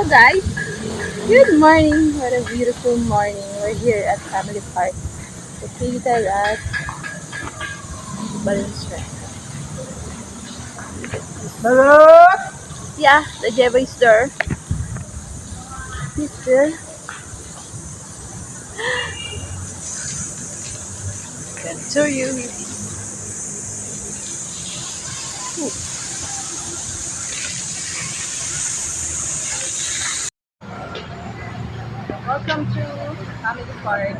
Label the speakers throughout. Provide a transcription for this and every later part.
Speaker 1: guys, good morning. What a beautiful morning. We're here at Family Park, located at Balunstra.
Speaker 2: Hello?
Speaker 1: Yeah, the Jeva is there. He's there. Can show you. Welcome to Family Park.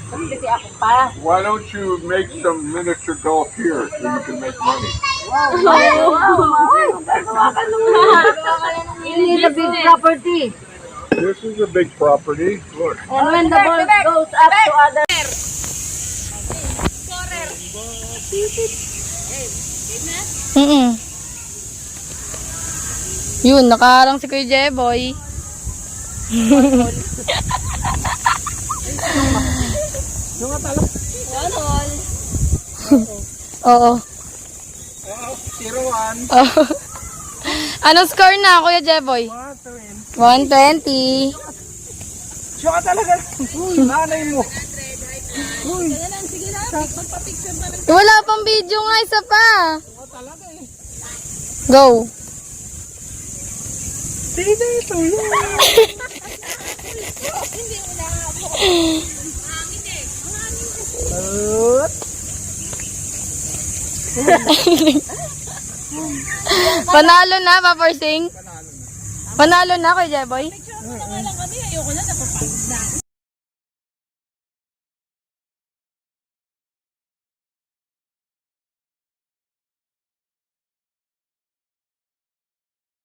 Speaker 1: Kasi ako pa.
Speaker 2: Why don't you make some miniature golf here so you can make money?
Speaker 3: You need a big property.
Speaker 2: This is a big property. Look.
Speaker 3: And when the ball goes up to other...
Speaker 1: Yun, nakaharang si Kuya Jeboy. Oo.
Speaker 2: 0-1.
Speaker 1: Anong score na, Kuya Jeboy? 120.
Speaker 2: Siya ka talaga. Uy, nanay mo.
Speaker 1: Wala pang video nga, isa pa. Go.
Speaker 2: Sige ito yun.
Speaker 1: Panalo na, Paparsing. Panalo na, Kuya Jeboy.